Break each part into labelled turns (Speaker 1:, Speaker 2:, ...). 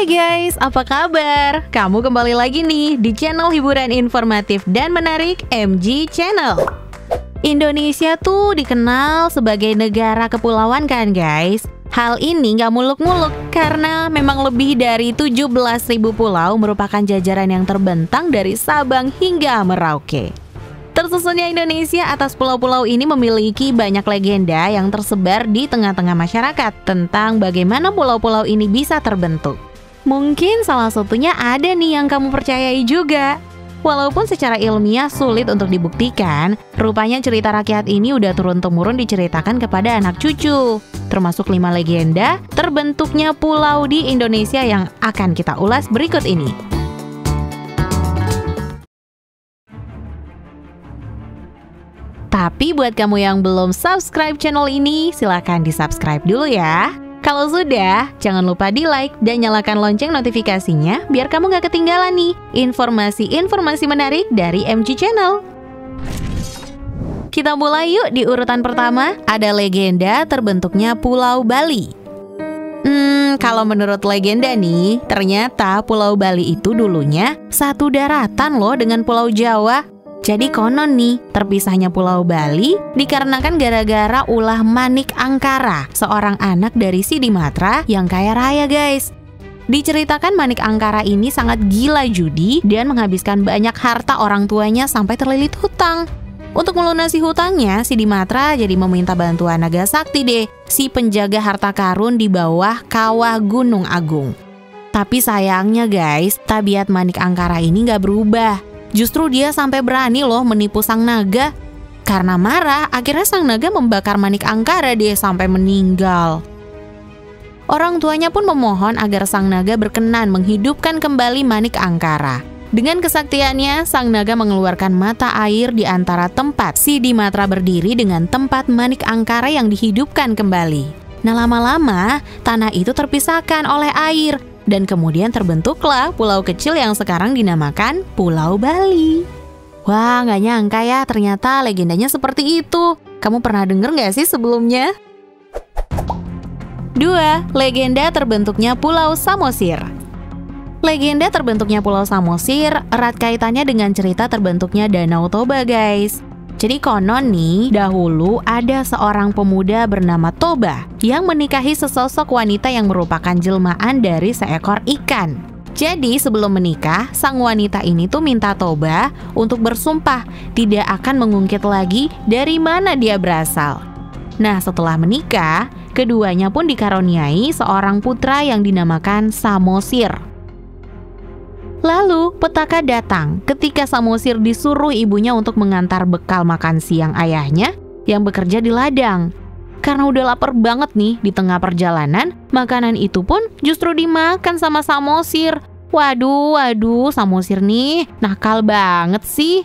Speaker 1: Hai guys, apa kabar? Kamu kembali lagi nih di channel hiburan informatif dan menarik MG Channel. Indonesia tuh dikenal sebagai negara kepulauan kan guys? Hal ini nggak muluk-muluk karena memang lebih dari 17.000 pulau merupakan jajaran yang terbentang dari Sabang hingga Merauke. Tersusunnya Indonesia atas pulau-pulau ini memiliki banyak legenda yang tersebar di tengah-tengah masyarakat tentang bagaimana pulau-pulau ini bisa terbentuk. Mungkin salah satunya ada nih yang kamu percayai juga. Walaupun secara ilmiah sulit untuk dibuktikan, rupanya cerita rakyat ini udah turun-temurun diceritakan kepada anak cucu. Termasuk 5 legenda terbentuknya pulau di Indonesia yang akan kita ulas berikut ini. Tapi buat kamu yang belum subscribe channel ini, silahkan di-subscribe dulu ya. Kalau sudah, jangan lupa di-like dan nyalakan lonceng notifikasinya biar kamu gak ketinggalan nih informasi-informasi menarik dari MG Channel. Kita mulai yuk. Di urutan pertama, ada legenda terbentuknya Pulau Bali. Kalau menurut legenda nih, ternyata Pulau Bali itu dulunya satu daratan loh dengan Pulau Jawa. Jadi konon nih, terpisahnya Pulau Bali dikarenakan gara-gara ulah Manik Angkara, seorang anak dari Sidi Matra yang kaya raya guys. Diceritakan Manik Angkara ini sangat gila judi dan menghabiskan banyak harta orang tuanya sampai terlilit hutang. Untuk melunasi hutangnya, Sidi Matra jadi meminta bantuan Naga Sakti deh, si penjaga harta karun di bawah kawah Gunung Agung. Tapi sayangnya guys, tabiat Manik Angkara ini nggak berubah. Justru dia sampai berani loh menipu sang naga. Karena marah, akhirnya sang naga membakar Manik Angkara dia sampai meninggal. Orang tuanya pun memohon agar sang naga berkenan menghidupkan kembali Manik Angkara. Dengan kesaktiannya, sang naga mengeluarkan mata air di antara tempat Sidi Matra berdiri dengan tempat Manik Angkara yang dihidupkan kembali. Nah, lama-lama tanah itu terpisahkan oleh air. Dan kemudian terbentuklah pulau kecil yang sekarang dinamakan Pulau Bali. Wah, nggak nyangka ya, ternyata legendanya seperti itu. Kamu pernah denger nggak sih sebelumnya? 2. Legenda terbentuknya Pulau Samosir. Legenda terbentuknya Pulau Samosir erat kaitannya dengan cerita terbentuknya Danau Toba guys. Jadi konon nih, dahulu ada seorang pemuda bernama Toba yang menikahi sesosok wanita yang merupakan jelmaan dari seekor ikan. Jadi sebelum menikah, sang wanita ini tuh minta Toba untuk bersumpah tidak akan mengungkit lagi dari mana dia berasal. Nah, setelah menikah, keduanya pun dikaruniai seorang putra yang dinamakan Samosir. Lalu petaka datang ketika Samosir disuruh ibunya untuk mengantar bekal makan siang ayahnya yang bekerja di ladang. Karena udah lapar banget nih di tengah perjalanan, makanan itu pun justru dimakan sama Samosir. Waduh, Samosir nih nakal banget sih.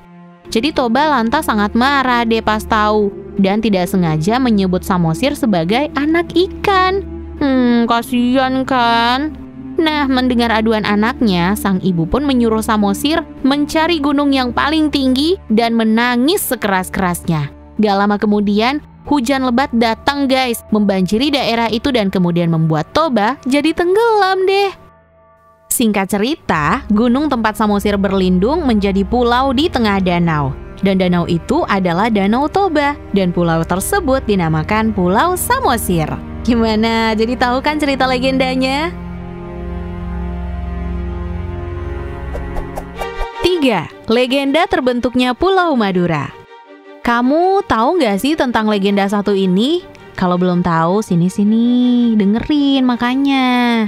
Speaker 1: Jadi Toba lantas sangat marah deh pas tahu dan tidak sengaja menyebut Samosir sebagai anak ikan. Kasihan kan? Nah, mendengar aduan anaknya, sang ibu pun menyuruh Samosir mencari gunung yang paling tinggi dan menangis sekeras-kerasnya. Gak lama kemudian, hujan lebat datang guys, membanjiri daerah itu dan kemudian membuat Toba jadi tenggelam deh. Singkat cerita, gunung tempat Samosir berlindung menjadi pulau di tengah danau. Dan danau itu adalah Danau Toba, dan pulau tersebut dinamakan Pulau Samosir. Gimana? Jadi tahu kan cerita legendanya? 3. Legenda terbentuknya Pulau Madura. Kamu tahu nggak sih tentang legenda satu ini? Kalau belum tahu, sini-sini dengerin makanya.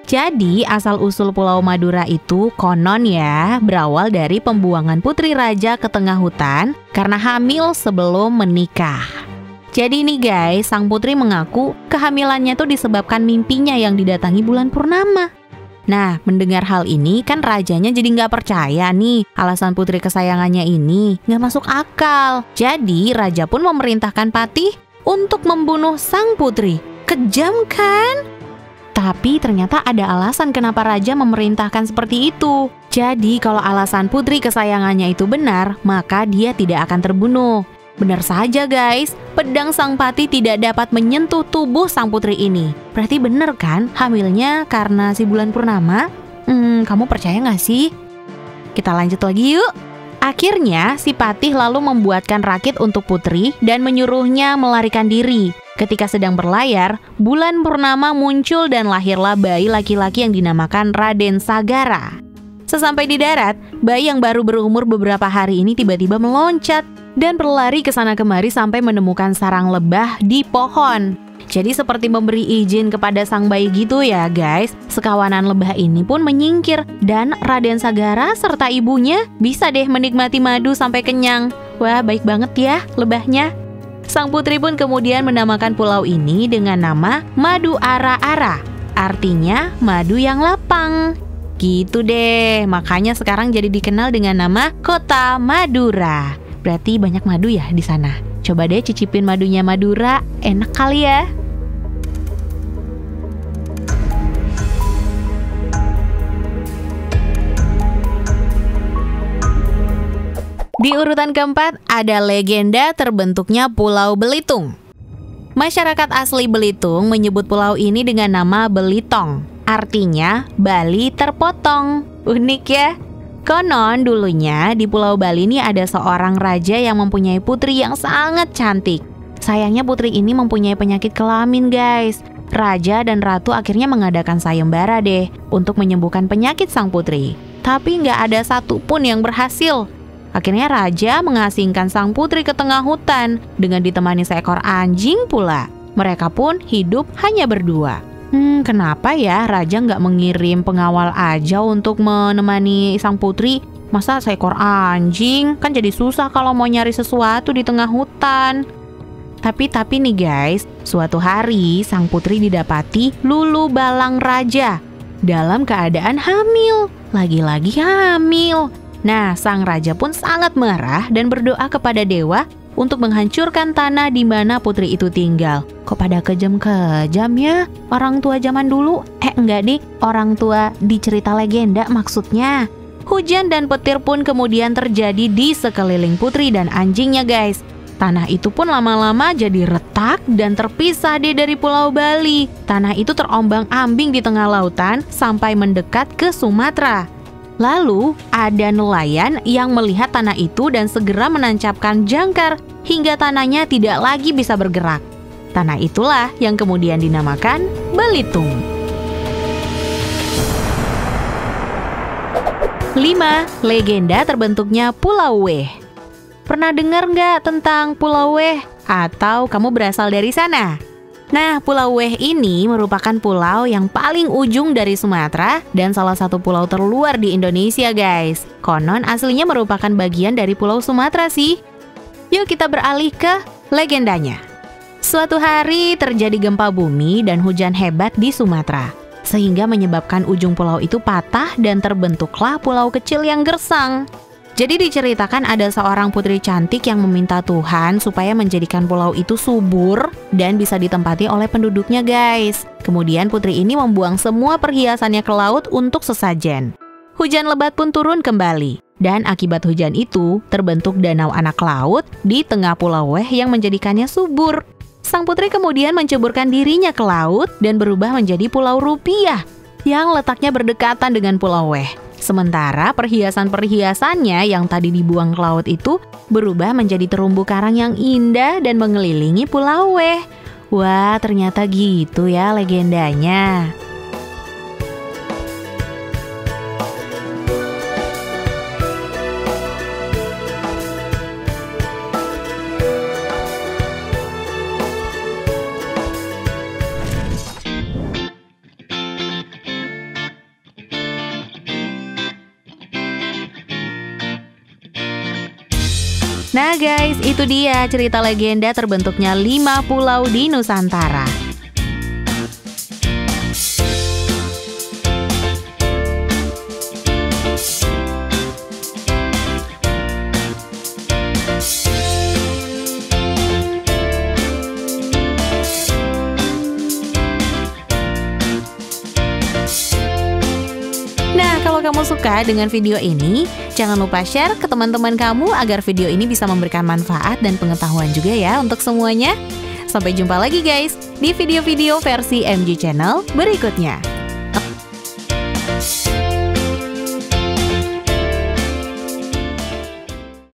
Speaker 1: Jadi asal-usul Pulau Madura itu konon ya berawal dari pembuangan putri raja ke tengah hutan karena hamil sebelum menikah. Jadi nih guys, sang putri mengaku kehamilannya tuh disebabkan mimpinya yang didatangi bulan purnama. Nah, mendengar hal ini kan rajanya jadi nggak percaya nih alasan putri kesayangannya ini nggak masuk akal. Jadi raja pun memerintahkan Patih untuk membunuh sang putri. Kejam kan? Tapi ternyata ada alasan kenapa raja memerintahkan seperti itu. Jadi kalau alasan putri kesayangannya itu benar, maka dia tidak akan terbunuh. Benar saja guys, pedang sang pati tidak dapat menyentuh tubuh sang putri ini. Berarti bener kan hamilnya karena si bulan purnama? Kamu percaya nggak sih? Kita lanjut lagi yuk. Akhirnya si Patih lalu membuatkan rakit untuk putri dan menyuruhnya melarikan diri. Ketika sedang berlayar, bulan purnama muncul dan lahirlah bayi laki-laki yang dinamakan Raden Sagara. Sesampai di darat, bayi yang baru berumur beberapa hari ini tiba-tiba meloncat dan berlari ke sana kemari sampai menemukan sarang lebah di pohon. Jadi seperti memberi izin kepada sang bayi gitu ya guys. Sekawanan lebah ini pun menyingkir dan Raden Sagara serta ibunya bisa deh menikmati madu sampai kenyang. Wah, baik banget ya lebahnya. Sang putri pun kemudian menamakan pulau ini dengan nama Madu Ara-Ara, artinya madu yang lapang. Gitu deh, makanya sekarang jadi dikenal dengan nama Kota Madura. Berarti banyak madu ya di sana. Coba deh cicipin madunya Madura, enak kali ya. Di urutan keempat ada legenda terbentuknya Pulau Belitung. Masyarakat asli Belitung menyebut pulau ini dengan nama Belitong, artinya Bali terpotong. Unik ya. Konon dulunya di Pulau Bali ini ada seorang raja yang mempunyai putri yang sangat cantik. Sayangnya putri ini mempunyai penyakit kelamin guys. Raja dan ratu akhirnya mengadakan sayembara deh untuk menyembuhkan penyakit sang putri. Tapi nggak ada satupun yang berhasil. Akhirnya raja mengasingkan sang putri ke tengah hutan dengan ditemani seekor anjing pula. Mereka pun hidup hanya berdua. Kenapa ya raja nggak mengirim pengawal aja untuk menemani sang putri? Masa seekor anjing? Kan jadi susah kalau mau nyari sesuatu di tengah hutan. Tapi nih guys, suatu hari sang putri didapati lulu balang raja dalam keadaan hamil. Lagi-lagi hamil. Nah, sang raja pun sangat marah dan berdoa kepada dewa untuk menghancurkan tanah di mana putri itu tinggal. Kok pada kejam-kejam ya orang tua zaman dulu? Enggak deh, orang tua di cerita legenda maksudnya. Hujan dan petir pun kemudian terjadi di sekeliling putri dan anjingnya guys. Tanah itu pun lama-lama jadi retak dan terpisah deh dari Pulau Bali. Tanah itu terombang-ambing di tengah lautan sampai mendekat ke Sumatera. Lalu ada nelayan yang melihat tanah itu dan segera menancapkan jangkar hingga tanahnya tidak lagi bisa bergerak. Tanah itulah yang kemudian dinamakan Belitung. 5. Legenda terbentuknya Pulau Weh. Pernah dengar nggak tentang Pulau Weh? Atau kamu berasal dari sana? Nah, Pulau Weh ini merupakan pulau yang paling ujung dari Sumatera dan salah satu pulau terluar di Indonesia guys. Konon aslinya merupakan bagian dari Pulau Sumatera sih. Yuk kita beralih ke legendanya. Suatu hari terjadi gempa bumi dan hujan hebat di Sumatera, sehingga menyebabkan ujung pulau itu patah dan terbentuklah pulau kecil yang gersang. Jadi diceritakan ada seorang putri cantik yang meminta Tuhan supaya menjadikan pulau itu subur dan bisa ditempati oleh penduduknya guys. Kemudian putri ini membuang semua perhiasannya ke laut untuk sesajen. Hujan lebat pun turun kembali. Dan akibat hujan itu terbentuk danau anak laut di tengah Pulau Weh yang menjadikannya subur. Sang putri kemudian menceburkan dirinya ke laut dan berubah menjadi Pulau Rupiah yang letaknya berdekatan dengan Pulau Weh. Sementara perhiasan-perhiasannya yang tadi dibuang ke laut itu berubah menjadi terumbu karang yang indah dan mengelilingi Pulau Weh. Wah, ternyata gitu ya legendanya. Nah guys, itu dia cerita legenda terbentuknya 5 pulau di Nusantara. kamu suka dengan video ini, jangan lupa share ke teman-teman kamu agar video ini bisa memberikan manfaat dan pengetahuan juga ya untuk semuanya. Sampai jumpa lagi guys di video-video versi MG Channel berikutnya.